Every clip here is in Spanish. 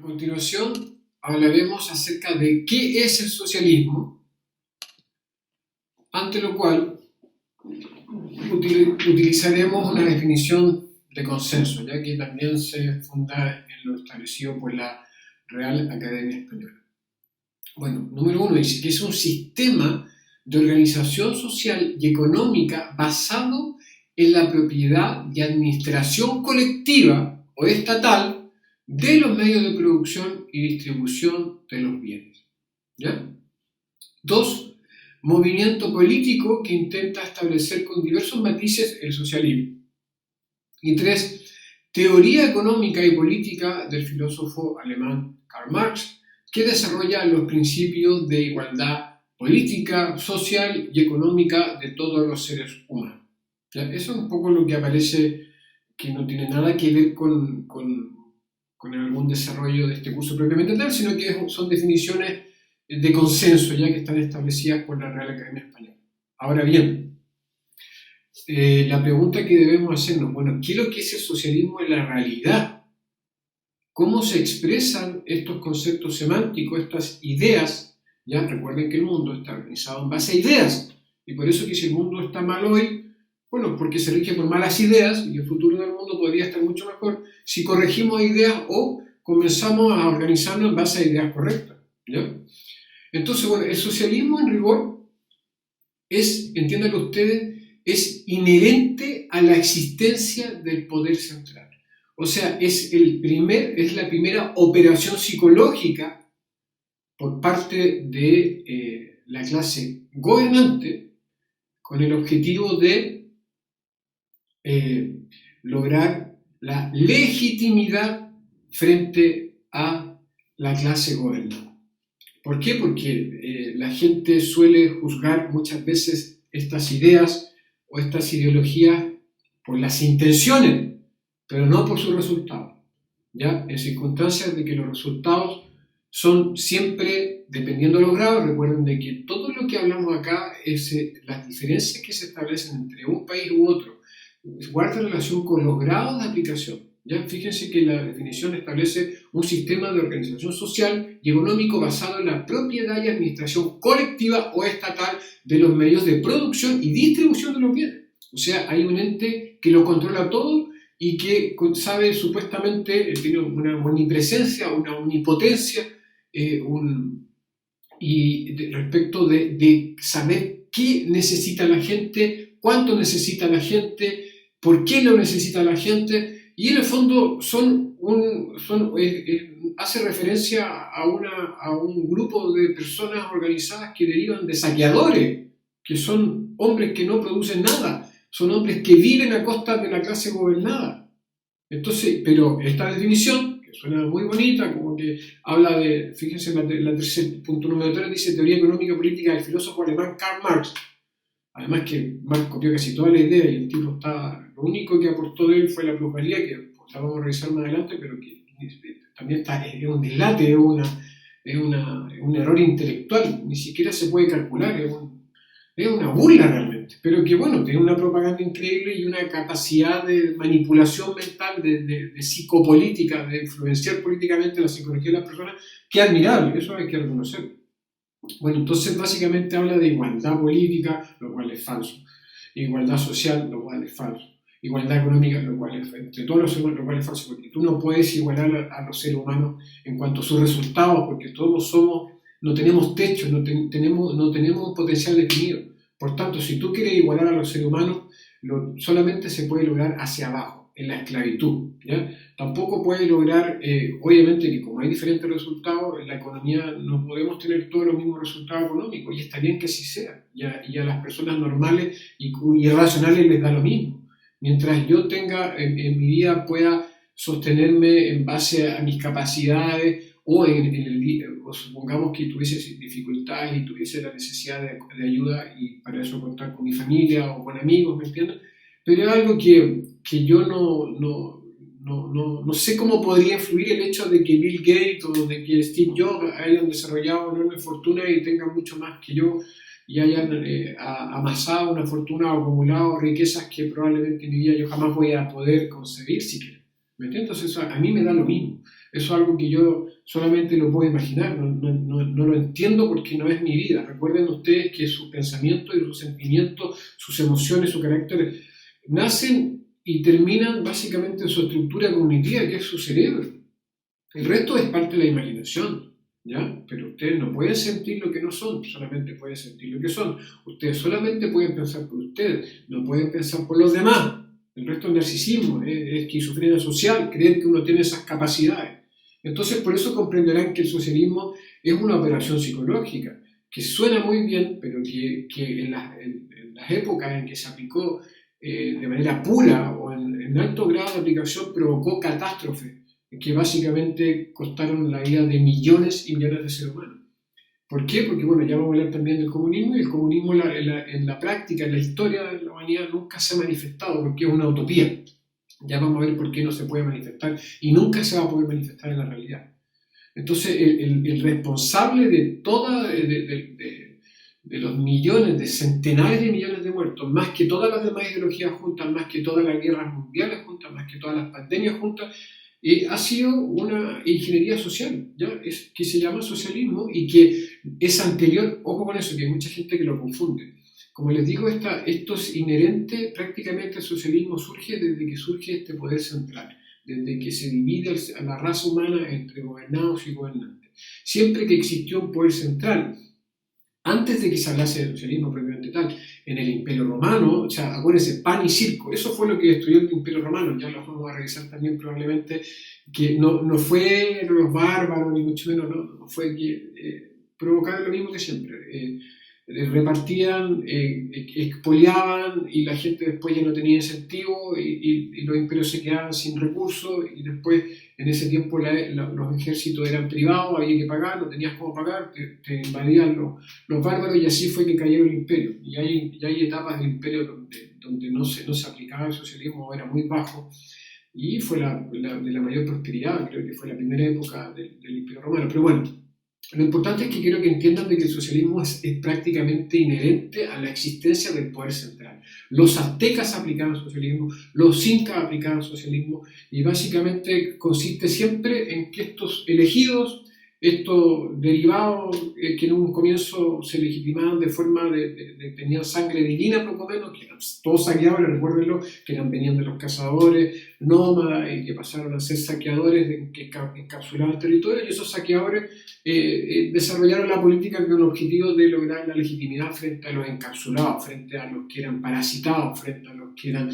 continuación hablaremos acerca de qué es el socialismo, ante lo cual utilizaremos una definición de consenso, ya que también se funda en lo establecido por la Real Academia Española. Bueno, número 1 dice que es un sistema de organización social y económica basado en la propiedad y administración colectiva o estatal de los medios de producción y distribución de los bienes. ¿Ya? 2. Movimiento político que intenta establecer con diversos matices el socialismo. Y 3. Teoría económica y política del filósofo alemán Karl Marx, que desarrolla los principios de igualdad política, social y económica de todos los seres humanos. ¿Ya? Eso es un poco lo que aparece, que no tiene nada que ver con algún desarrollo de este curso propiamente tal, sino que son definiciones de consenso ya que están establecidas por la Real Academia Española. Ahora bien, la pregunta que debemos hacernos, bueno, ¿qué es lo que es el socialismo en la realidad? ¿Cómo se expresan estos conceptos semánticos, estas ideas? Ya recuerden que el mundo está organizado en base a ideas, y por eso que si el mundo está mal hoy, bueno, porque se rige por malas ideas, y el futuro del mundo podría estar mucho mejor si corregimos ideas o comenzamos a organizarnos en base a ideas correctas, ¿ya? Entonces, bueno, el socialismo en rigor es, entiéndanlo ustedes, es inherente a la existencia del poder central. O sea, es la primera operación psicológica por parte de la clase gobernante con el objetivo de lograr la legitimidad frente a la clase gobernada. ¿Por qué? Porque la gente suele juzgar muchas veces estas ideas o estas ideologías por las intenciones, pero no por sus resultados. ¿Ya? En circunstancias de que los resultados son siempre, dependiendo de los grados, recuerden de que todo lo que hablamos acá es las diferencias que se establecen entre un país u otro, guarda relación con los grados de aplicación. ¿Ya? Fíjense que la definición establece un sistema de organización social y económico basado en la propiedad y administración colectiva o estatal de los medios de producción y distribución de los bienes. O sea, hay un ente que lo controla todo y que sabe supuestamente, tiene una omnipresencia, una omnipotencia, respecto de saber qué necesita la gente, cuánto necesita la gente, por qué lo necesita la gente, y en el fondo hace referencia a un grupo de personas organizadas que derivan de saqueadores, que son hombres que no producen nada, son hombres que viven a costa de la clase gobernada. Entonces, pero esta definición, que suena muy bonita, como que habla de, fíjense, la tercer punto número 3 dice teoría económica y política del filósofo alemán Karl Marx. Además que Marx copió casi toda la idea y el tipo lo único que aportó de él fue la plusvalía, que la vamos a revisar más adelante, pero que también es un dislate, es un error intelectual, ni siquiera se puede calcular, es una burla realmente, pero que bueno, tiene una propaganda increíble y una capacidad de manipulación mental, de psicopolítica, de influenciar políticamente la psicología de las personas, que es admirable, eso hay que reconocerlo. Bueno, entonces básicamente habla de igualdad política, lo cual es falso, igualdad social, lo cual es falso, igualdad económica, lo cual es entre todos los seres humanos, lo cual es falso, porque tú no puedes igualar a los seres humanos en cuanto a sus resultados, porque todos no tenemos techo, no tenemos un potencial definido. Por tanto, si tú quieres igualar a los seres humanos, solamente se puede lograr hacia abajo, en la esclavitud, ¿ya? Tampoco puede lograr, obviamente que como hay diferentes resultados, en la economía no podemos tener todos los mismos resultados económicos, y está bien que así sea, y a las personas normales y irracionales les da lo mismo. Mientras yo tenga, en mi vida pueda sostenerme en base a mis capacidades, o supongamos que tuviese dificultades y tuviese la necesidad de ayuda, y para eso contar con mi familia o con amigos, ¿me entiendes? Pero es algo que yo no sé cómo podría influir el hecho de que Bill Gates o de que Steve Jobs hayan desarrollado enorme fortuna y tengan mucho más que yo y hayan amasado una fortuna o acumulado riquezas que probablemente en mi vida yo jamás voy a poder concebir siquiera. ¿Me entiendes? Entonces a mí me da lo mismo. Eso es algo que yo solamente lo puedo imaginar, no lo entiendo porque no es mi vida. Recuerden ustedes que sus pensamientos y sus sentimientos, sus emociones, su carácter, nacen y terminan básicamente en su estructura cognitiva, que es su cerebro. El resto es parte de la imaginación, ¿ya? Pero ustedes no pueden sentir lo que no son, solamente pueden sentir lo que son. Ustedes solamente pueden pensar por ustedes, no pueden pensar por los demás. El resto es narcisismo, es esquizofrenia social, creer que uno tiene esas capacidades. Entonces, por eso comprenderán que el socialismo es una operación psicológica, que suena muy bien, pero que en las épocas en que se aplicó de manera pura o en alto grado de aplicación provocó catástrofes que básicamente costaron la vida de millones y millones de seres humanos. ¿Por qué? Porque, bueno, ya vamos a hablar también del comunismo, y el comunismo en la práctica, en la historia de la humanidad, nunca se ha manifestado porque es una utopía. Ya vamos a ver por qué no se puede manifestar y nunca se va a poder manifestar en la realidad. Entonces, el responsable de los millones, de centenares de millones de muertos, más que todas las demás ideologías juntas, más que todas las guerras mundiales juntas, más que todas las pandemias juntas, ha sido una ingeniería social, ¿ya? Que se llama socialismo y que es anterior, ojo con eso, que hay mucha gente que lo confunde. Como les digo, esto es inherente prácticamente al socialismo, surge desde que surge este poder central, desde que se divide a la raza humana entre gobernados y gobernantes. Siempre que existió un poder central, antes de que se hablase de socialismo propiamente tal, en el Imperio Romano, o sea, acuérdense, pan y circo, eso fue lo que destruyó el Imperio Romano, ya lo vamos a revisar también probablemente, que no fue los bárbaros, ni mucho menos, no fue que provocaron lo mismo que siempre, repartían, expoliaban y la gente después ya no tenía incentivo y los imperios se quedaban sin recursos y después en ese tiempo los ejércitos eran privados, había que pagar, no tenías cómo pagar, te invadían los bárbaros y así fue que cayó el imperio. Y hay etapas del imperio donde no se aplicaba el socialismo, era muy bajo y fue de la mayor prosperidad, creo que fue la primera época del imperio romano. Pero bueno, lo importante es que quiero que entiendan de que el socialismo es prácticamente inherente a la existencia del poder central. Los aztecas aplicaban socialismo, los incas aplicaban socialismo y básicamente consiste siempre en que estos elegidos, estos derivados que en un comienzo se legitimaban de forma tenían sangre divina poco menos, que eran todos saqueadores, recuérdenlo, que venían de los cazadores, nómadas y que pasaron a ser saqueadores que encapsulaban territorios y esos saqueadores desarrollaron la política con el objetivo de lograr la legitimidad frente a los encapsulados, frente a los que eran parasitados, frente a los que eran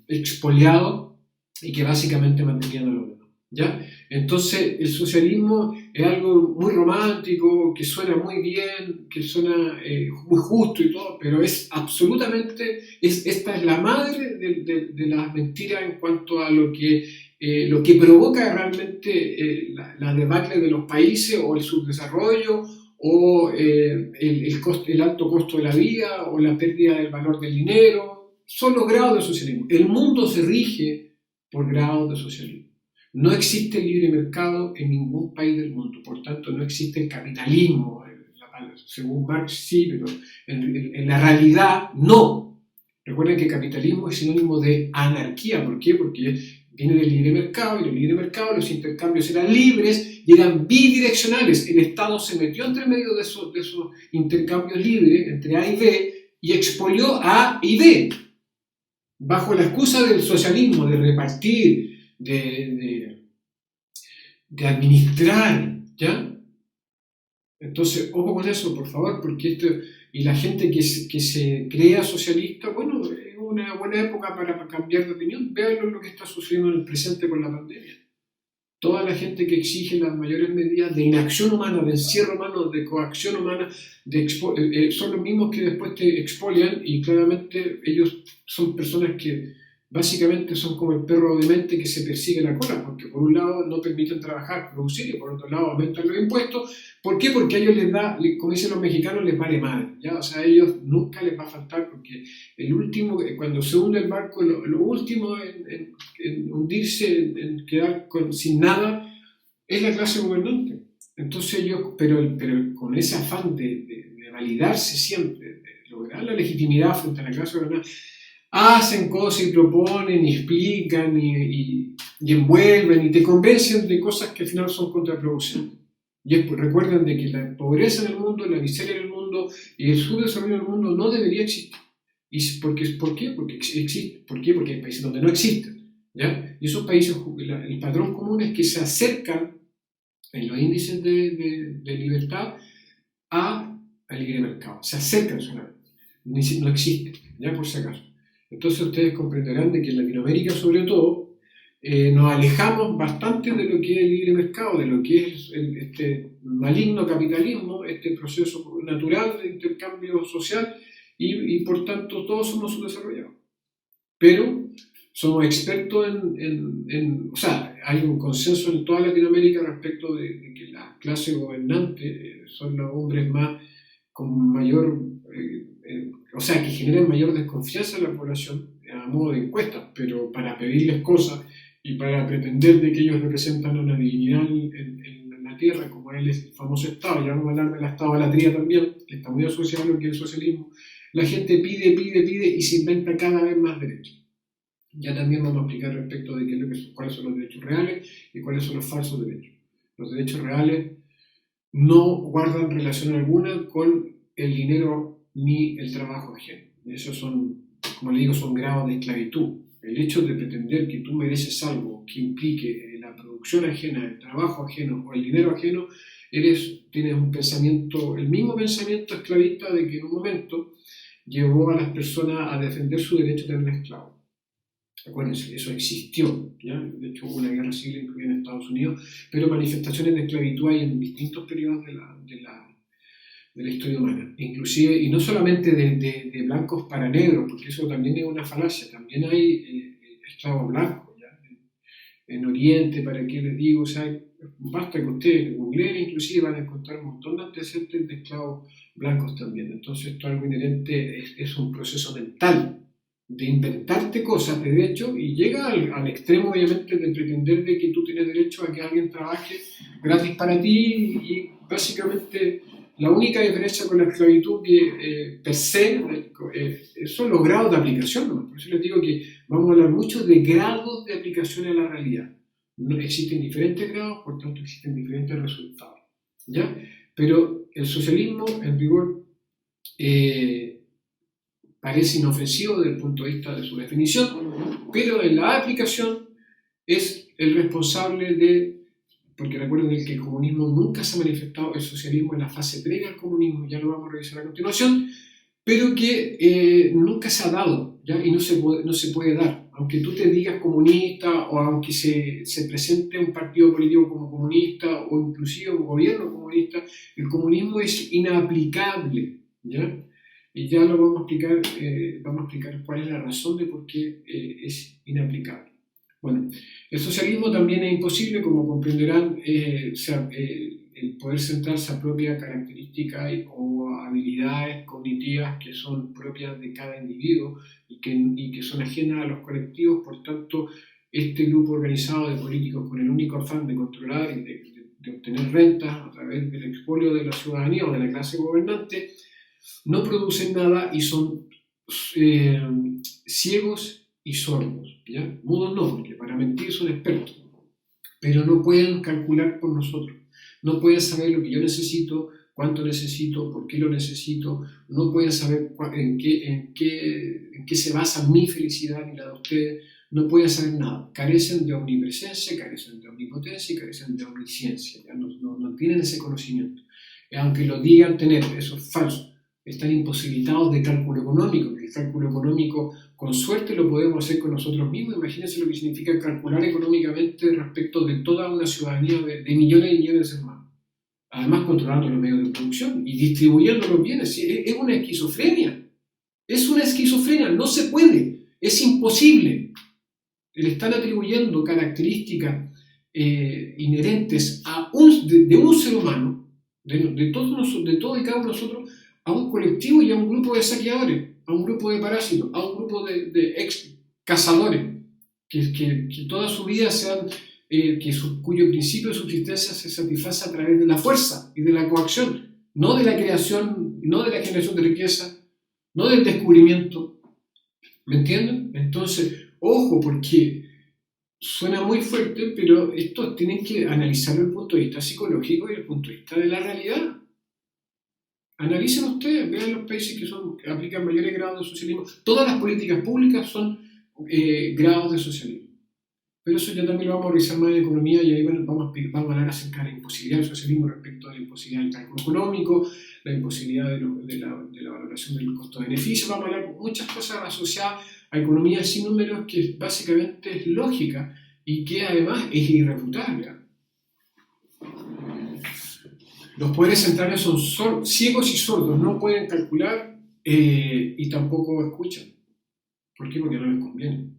expoliados y que básicamente mantenían a los demás, ¿ya? Entonces el socialismo es algo muy romántico, que suena muy bien, que suena muy justo y todo, pero es absolutamente, esta es la madre de las mentiras en cuanto a lo que provoca realmente la debacle de los países o el subdesarrollo o el alto costo de la vida o la pérdida del valor del dinero, son los grados de socialismo. El mundo se rige por grados de socialismo. No existe libre mercado en ningún país del mundo, por tanto no existe el capitalismo, según Marx sí, pero en la realidad no. Recuerden que capitalismo es sinónimo de anarquía, ¿por qué? Porque viene del libre mercado, y en el libre mercado los intercambios eran libres y eran bidireccionales. El Estado se metió entre medio de esos intercambios libres, entre A y B, y expolió A y B, bajo la excusa del socialismo, de repartir, de administrar, ¿ya? Entonces, ojo con eso, por favor, porque y la gente que se crea socialista, bueno, es una buena época para cambiar de opinión. Vean lo que está sucediendo en el presente con la pandemia. Toda la gente que exige las mayores medidas de inacción humana, de encierro humano, de coacción humana, son los mismos que después te expolian y claramente ellos son personas que básicamente son como el perro demente que se persigue la cola, porque por un lado no permiten trabajar, producir, y por otro lado aumentan los impuestos. ¿Por qué? Porque a ellos les da, como dicen los mexicanos, les vale madre, ¿ya? O sea, a ellos nunca les va a faltar, porque cuando se hunde el barco, lo último en hundirse, en quedar sin nada, es la clase gobernante. Entonces ellos, pero con ese afán de validarse siempre, de lograr la legitimidad frente a la clase gobernante, hacen cosas y proponen y explican y envuelven y te convencen de cosas que al final son contraproducentes. Recuerden de que la pobreza en el mundo, la miseria en el mundo y el subdesarrollo en el mundo no debería existir. ¿Por qué? Porque existe. ¿Por qué? Porque hay países donde no existen. ¿Ya? Y esos países, el patrón común es que se acercan en los índices de libertad al libre mercado. Se acercan solamente. No existen, ya por si acaso. Entonces ustedes comprenderán de que en Latinoamérica, sobre todo, nos alejamos bastante de lo que es el libre mercado, de lo que es este maligno capitalismo, este proceso natural de intercambio social, y por tanto todos somos subdesarrollados. Pero somos expertos o sea, hay un consenso en toda Latinoamérica respecto de que la clase gobernante son los hombres más con mayor, o sea, que generan mayor desconfianza en la población a modo de encuestas, pero para pedirles cosas y para pretender de que ellos representan una divinidad en la tierra, como es el famoso Estado, ya vamos a hablar del Estado de la tría también, que está muy asociado a lo que es el socialismo, la gente pide y se inventa cada vez más derechos. Ya también vamos a explicar respecto de cuáles son los derechos reales y cuáles son los falsos derechos. Los derechos reales no guardan relación alguna con el dinero ni el trabajo ajeno. Esos son, como le digo, son grados de esclavitud. El hecho de pretender que tú mereces algo que implique la producción ajena, el trabajo ajeno o el dinero ajeno, tienes un pensamiento, el mismo pensamiento esclavista de que en un momento llevó a las personas a defender su derecho a tener esclavos. Acuérdense, eso existió, ¿ya? De hecho hubo una guerra civil incluida en Estados Unidos, pero manifestaciones de esclavitud hay en distintos periodos de la historia humana, inclusive, y no solamente de blancos para negros, porque eso también es una falacia, también hay esclavos blancos, ¿ya? En Oriente, ¿para qué les digo? O sea, basta que ustedes googleen, inclusive van a encontrar un montón de antecedentes de esclavos blancos también. Entonces esto es algo inherente, es un proceso mental de inventarte cosas de derecho y llega al extremo obviamente de pretender de que tú tienes derecho a que alguien trabaje gratis para ti y básicamente la única diferencia con la esclavitud que per se son los grados de aplicación, ¿no? Por eso les digo que vamos a hablar mucho de grados de aplicación a la realidad. No, existen diferentes grados, por tanto existen diferentes resultados, ¿ya? Pero el socialismo en rigor parece inofensivo desde el punto de vista de su definición, pero en la aplicación es el responsable porque recuerden que el comunismo nunca se ha manifestado, el socialismo en la fase previa al comunismo, ya lo vamos a revisar a continuación, pero que nunca se ha dado, ¿ya? Y no se puede dar. Aunque tú te digas comunista o aunque se presente un partido político como comunista o inclusive un gobierno comunista, el comunismo es inaplicable, ¿ya? Y ya lo vamos a explicar cuál es la razón de por qué es inaplicable. Bueno, el socialismo también es imposible, como comprenderán, el poder centrarse a propias características o habilidades cognitivas que son propias de cada individuo y que son ajenas a los colectivos. Por tanto, este grupo organizado de políticos con el único afán de controlar y de obtener rentas a través del expolio de la ciudadanía o de la clase gobernante, no producen nada y son ciegos y sordos, ¿ya? Mudos no, porque para mentir son expertos, pero no pueden calcular por nosotros, no pueden saber lo que yo necesito, cuánto necesito, por qué lo necesito, no pueden saber en qué se basa mi felicidad ni la de ustedes, no pueden saber nada, carecen de omnipresencia, carecen de omnipotencia y carecen de omnisciencia, ¿ya? No tienen ese conocimiento, aunque lo digan tener, eso es falso. Están imposibilitados de cálculo económico, que el cálculo económico con suerte lo podemos hacer con nosotros mismos. Imagínense lo que significa calcular económicamente respecto de toda una ciudadanía de millones y millones de seres humanos. Además controlando los medios de producción y distribuyendo los bienes. Es una esquizofrenia. Es una esquizofrenia, no se puede, es imposible. Le están atribuyendo características inherentes de un ser humano, de todo y cada uno de nosotros, a un colectivo y a un grupo de saqueadores, a un grupo de parásitos, a un grupo de ex cazadores, que toda su vida cuyo principio de subsistencia se satisface a través de la fuerza y de la coacción, no de la creación, no de la generación de riqueza, no del descubrimiento, ¿Me entienden? Entonces, ojo, porque suena muy fuerte, pero esto tienen que analizarlo desde el punto de vista psicológico y desde el punto de vista de la realidad. Analicen ustedes, vean los países que aplican mayores grados de socialismo. Todas las políticas públicas son grados de socialismo. Pero eso ya también lo vamos a revisar más en economía y ahí vamos a hablar acerca de la imposibilidad del socialismo respecto a la imposibilidad del cálculo económico, la imposibilidad de la valoración del costo-beneficio. Vamos a hablar de muchas cosas asociadas a economía sin números que básicamente es lógica y que además es irrefutable. Los poderes centrales son ciegos y sordos, no pueden calcular y tampoco escuchan. ¿Por qué? Porque no les conviene.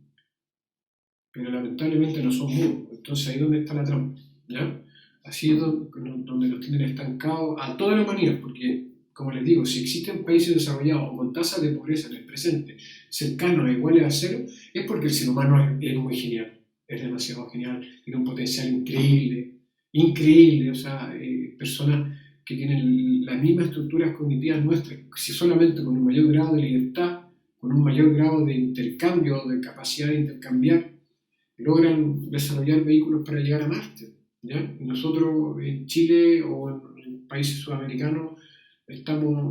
Pero lamentablemente no son mudos. Entonces ahí es donde está la trampa. ¿Ya? Así es donde los tienen estancados a toda la humanidad, porque, como les digo, si existen países desarrollados con tasas de pobreza en el presente cercanos a iguales a cero, es porque el ser humano es muy genial, es demasiado genial, tiene un potencial increíble, o sea, personas que tienen las mismas estructuras cognitivas nuestras, si solamente con un mayor grado de libertad, con un mayor grado de intercambio, de capacidad de intercambiar, logran desarrollar vehículos para llegar a Marte. ¿Ya? Y nosotros en Chile o en países sudamericanos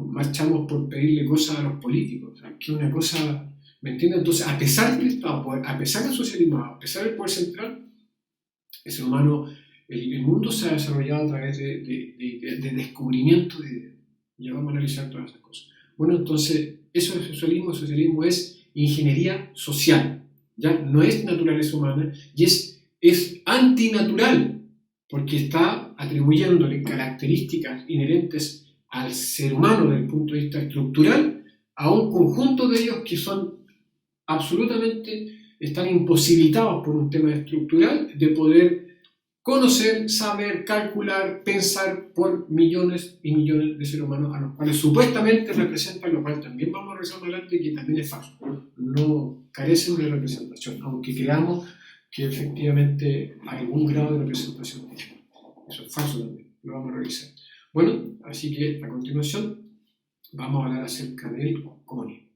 marchamos por pedirle cosas a los políticos, o sea, que una cosa, ¿me entiendes? Entonces, a pesar del Estado, a pesar del socialismo, a pesar del poder central, el ser humano, el mundo se ha desarrollado a través de descubrimiento de ideas. Ya vamos a analizar todas esas cosas. Bueno, entonces, eso es socialismo. El socialismo es ingeniería social, ¿ya? No es naturaleza humana y es antinatural, porque está atribuyéndole características inherentes al ser humano desde el punto de vista estructural a un conjunto de ellos que están imposibilitados por un tema estructural de poder conocer, saber, calcular, pensar por millones y millones de seres humanos a los cuales supuestamente representan, lo cual también vamos a revisar más adelante, que también es falso. No carecen de representación, aunque creamos que efectivamente hay algún grado de representación. Eso es falso también, lo vamos a revisar. Bueno, así que a continuación vamos a hablar acerca del comunismo.